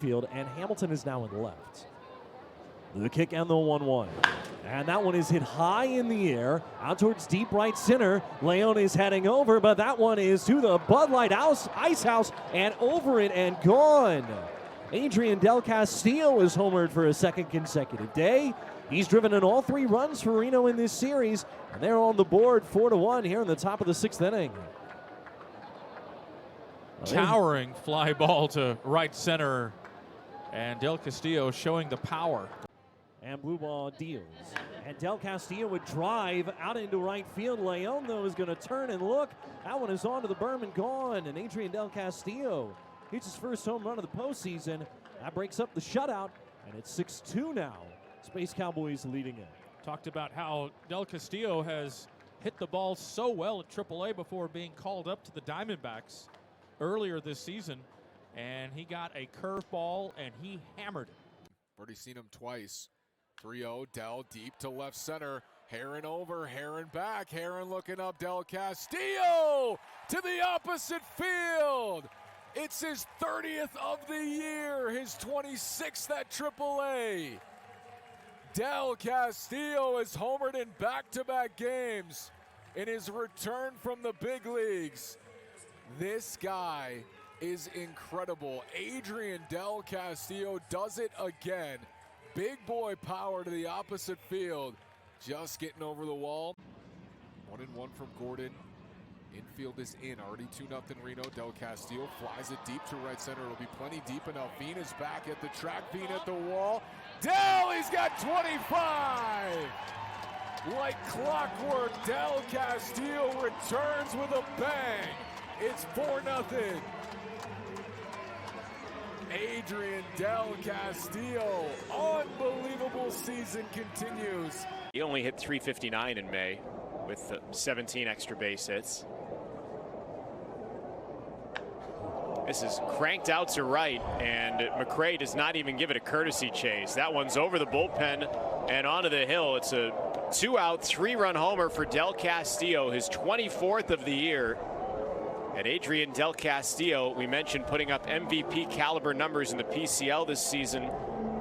field, and Hamilton is now in left. The kick and the 1-1. And that one is hit high in the air, out towards deep right center. Leon is heading over, but that one is to the Bud Light Ice House and over it and gone. Adrian Del Castillo is homered for a second consecutive day. He's driven in all 3 runs for Reno in this series, and they're on the board 4-1 here in the top of the 6th inning. Towering fly ball to right center, and Del Castillo showing the power. And blue ball deals. And Del Castillo would drive out into right field. Leon, though, is going to turn and look. That one is on to the berm and gone. And Adrian Del Castillo hits his first home run of the postseason. That breaks up the shutout, and it's 6-2 now. Space Cowboys leading it. Talked about how Del Castillo has hit the ball so well at AAA before being called up to the Diamondbacks earlier this season. And he got a curveball, and he hammered it. Already seen him twice. 3-0, Del deep to left center. Herron over, Herron back. Herron looking up, Del Castillo to the opposite field. It's his 30th of the year, his 26th at AAA. Del Castillo is homered in back-to-back games in his return from the big leagues. This guy is incredible. Adrian Del Castillo does it again. Big boy power to the opposite field. Just getting over the wall. 1-1 from Gordon. Infield is in. Already 2-0 Reno. Del Castillo flies it deep to right center. It'll be plenty deep enough. Veen is back at the track. Veen at the wall. Del, he's got 25! Like clockwork, Del Castillo returns with a bang. It's 4-0. Adrian Del Castillo, unbelievable season continues. He only hit .359 in May with 17 extra base hits. This is cranked out to right, and McRae does not even give it a courtesy chase. That one's over the bullpen and onto the hill. It's a 2-out, 3-run homer for Del Castillo, his 24th of the year. And Adrian Del Castillo, we mentioned putting up MVP caliber numbers in the PCL this season,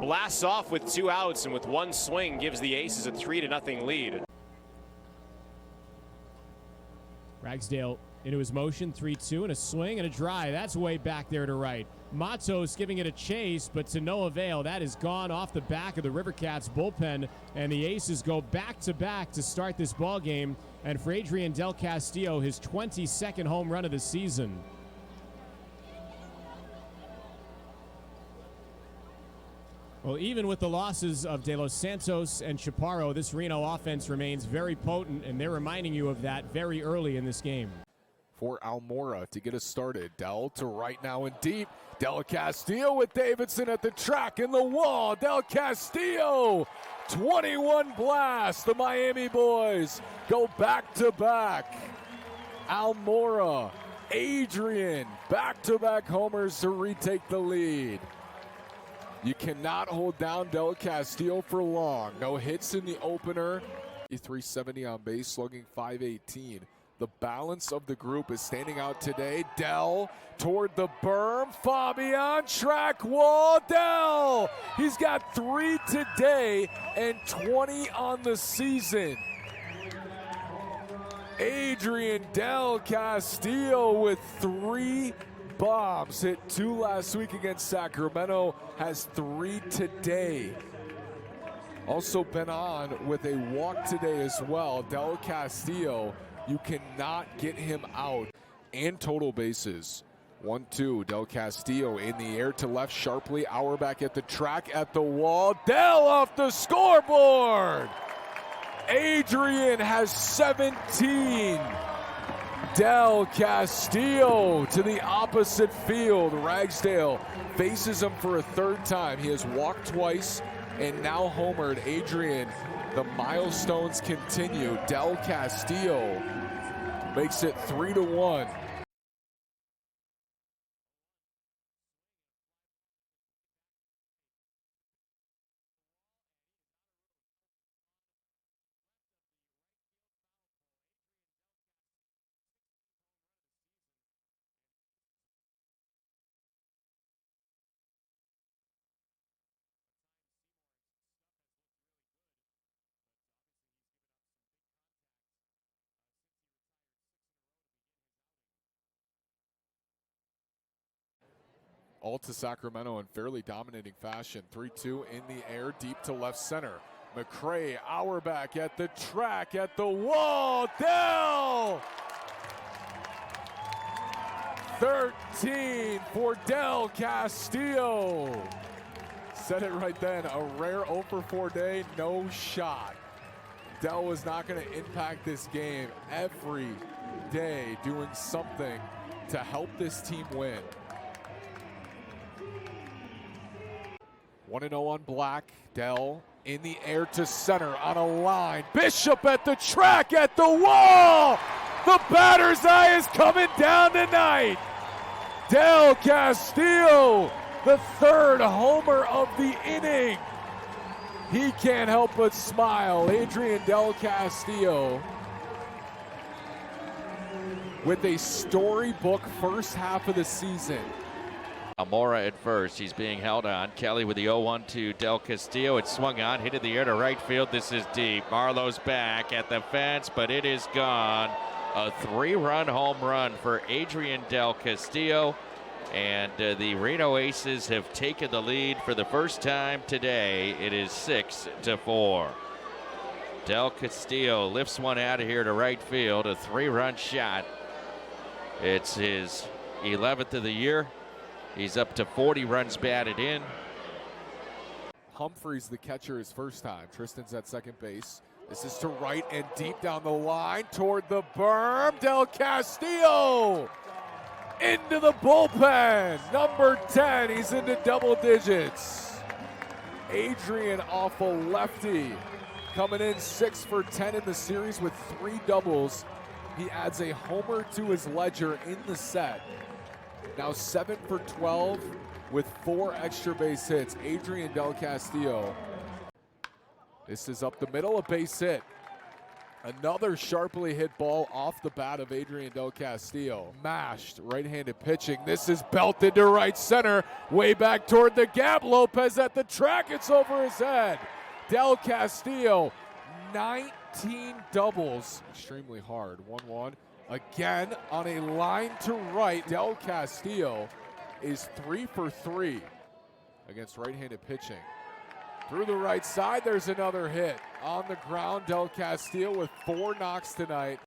blasts off with 2 outs and with 1 swing gives the Aces a 3-0 lead. Ragsdale into his motion, 3-2, and a swing and a drive. That's way back there to right. Matos giving it a chase, but to no avail. That is gone off the back of the River Cats bullpen, and the Aces go back-to-back to start this ball game. And for Adrian Del Castillo, his 22nd home run of the season. Well, even with the losses of De Los Santos and Chaparro, this Reno offense remains very potent, and they're reminding you of that very early in this game. For Almora to get us started. Del to right now and deep. Del Castillo with Davidson at the track and the wall. Del Castillo, 21 blast. The Miami boys go back-to-back. Almora, Adrian, back-to-back homers to retake the lead. You cannot hold down Del Castillo for long. No hits in the opener. 370 on base, slugging .518. The balance of the group is standing out today. Del toward the berm. Fabian, track wall. Del! He's got 3 today and 20 on the season. Adrian Del Castillo with 3 bombs. Hit 2 last week against Sacramento. Has 3 today. Also been on with a walk today as well. Del Castillo. You cannot get him out. And total bases. 1-2. Del Castillo in the air to left sharply. Auerbach at the track, at the wall. Del off the scoreboard. Adrian has 17. Del Castillo to the opposite field. Ragsdale faces him for a 3rd time. He has walked twice and now homered. Adrian, the milestones continue. Del Castillo makes it 3-1. all to Sacramento in fairly dominating fashion. 3-2 in the air, deep to left center. McCray, Auerbach at the track, at the wall. Dell! 13 for Del Castillo. Said it right then, a rare 0 for 4 day, no shot. Dell was not going to impact this game every day, doing something to help this team win. 1-0 on Black. Dell in the air to center on a line. Bishop at the track, at the wall. The batter's eye is coming down tonight. Del Castillo, the third homer of the inning. He can't help but smile. Adrian Del Castillo with a storybook first half of the season. Almora at first. He's being held on. Kelly with the 0-1 to Del Castillo. It's swung on, hit in the air to right field. This is deep. Marlowe's back at the fence, but it is gone. A 3-run home run for Adrian Del Castillo. And the Reno Aces have taken the lead for the first time today. It is 6-4. Del Castillo lifts one out of here to right field. A 3-run shot. It's his 11th of the year. He's up to 40 runs batted in. Humphreys, the catcher, his first time. Tristan's at second base. This is to right and deep down the line toward the berm. Del Castillo into the bullpen. Number 10, he's into double digits. Adrian off a lefty. Coming in 6 for 10 in the series with 3 doubles. He adds a homer to his ledger in the set. Now 7 for 12 with 4 extra base hits. Adrian Del Castillo. This is up the middle, a base hit. Another sharply hit ball off the bat of Adrian Del Castillo. Mashed right-handed pitching. This is belted to right center. Way back toward the gap. Lopez at the track. It's over his head. Del Castillo, 19 doubles. Extremely hard. 1-1. Again on a line to right. Del Castillo is 3 for 3 against right-handed pitching. Through the right side, there's another hit. On the ground, Del Castillo with 4 knocks tonight.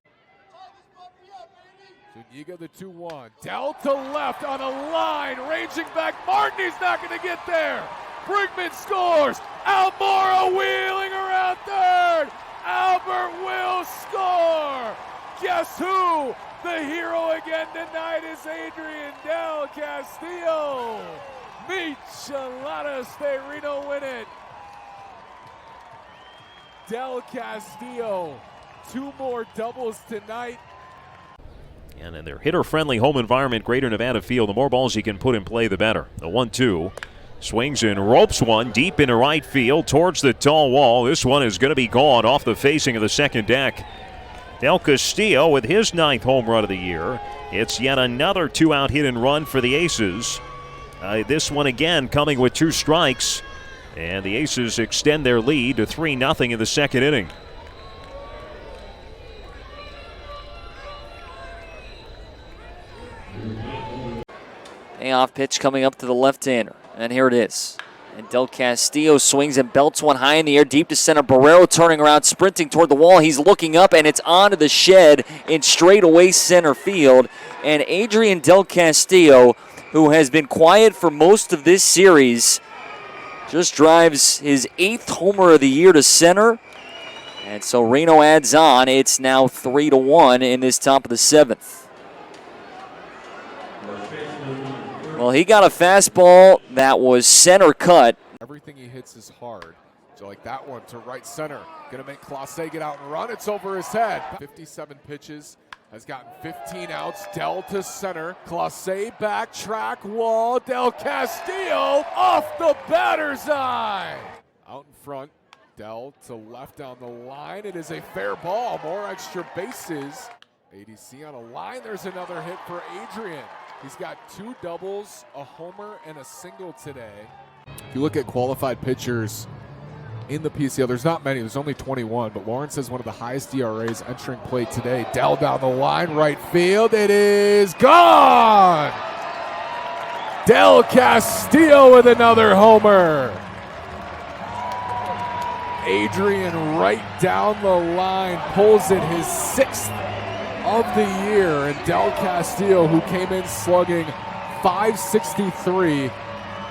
Zuniga the 2-1. Del to left on a line, ranging back. Martin, he's not going to get there. Brigman scores. Almora wheeling around third. Albert will score. Guess who? The hero again tonight is Adrian Del Castillo. Micheladas de Reno win it. Del Castillo, 2 more doubles tonight. And in their hitter-friendly home environment, Greater Nevada Field, the more balls you can put in play, the better. The 1-2. Swings and ropes one deep into right field towards the tall wall. This one is going to be gone off the facing of the second deck. Del Castillo with his 9th home run of the year. It's yet another 2-out hit and run for the Aces. This one again coming with 2 strikes. And the Aces extend their lead to 3-0 in the second inning. Payoff pitch coming up to the left-hander. And here it is. And Del Castillo swings and belts one high in the air, deep to center. Barrero turning around, sprinting toward the wall. He's looking up, and it's onto the shed in straightaway center field. And Adrian Del Castillo, who has been quiet for most of this series, just drives his 8th homer of the year to center. And so Reno adds on. It's now 3-1 in this top of the 7th. Well, he got a fastball that was center cut. Everything he hits is hard. So like that one to right center. Gonna make Clase get out and run. It's over his head. 57 pitches. Has gotten 15 outs. Del to center. Clase back, track, wall. Del Castillo off the batter's eye. Out in front. Del to left down the line. It is a fair ball. More extra bases. ADC on a line. There's another hit for Adrian. He's got 2 doubles, a homer, and a single today. If you look at qualified pitchers in the PCL, there's not many. There's only 21, but Lawrence has one of the highest ERAs entering play today. Del down the line, right field. It is gone! Del Castillo with another homer. Adrian right down the line pulls it his 6th of the year, and Del Castillo, who came in slugging .563,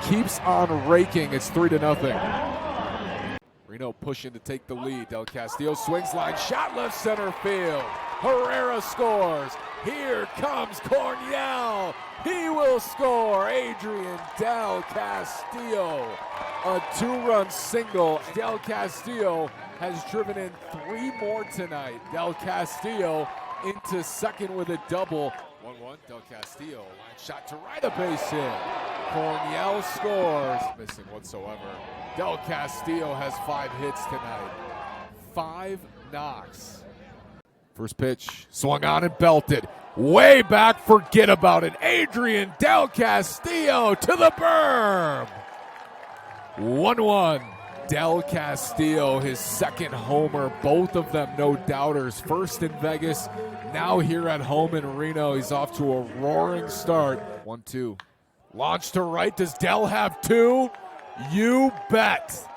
keeps on raking. It's 3-0. Reno pushing to take the lead. Del Castillo swings line, shot left center field. Herrera scores. Here comes Cornell. He will score. Adrian Del Castillo, a 2-run single. Del Castillo has driven in 3 more tonight. Del Castillo into second with a double. 1-1, Del Castillo, line shot to right, a base hit. Cornell scores. Missing whatsoever. Del Castillo has 5 hits tonight. 5 knocks. First pitch, swung on and belted. Way back, forget about it. Adrian Del Castillo to the berm. 1-1. Del Castillo, his 2nd homer. Both of them no doubters. First in Vegas, now here at home in Reno. He's off to a roaring start. 1-2. Launch to right. Does Del have 2? You bet.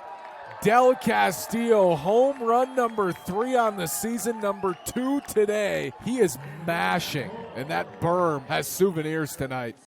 Del Castillo, home run number 3 on the season, number 2 today. He is mashing, and that berm has souvenirs tonight.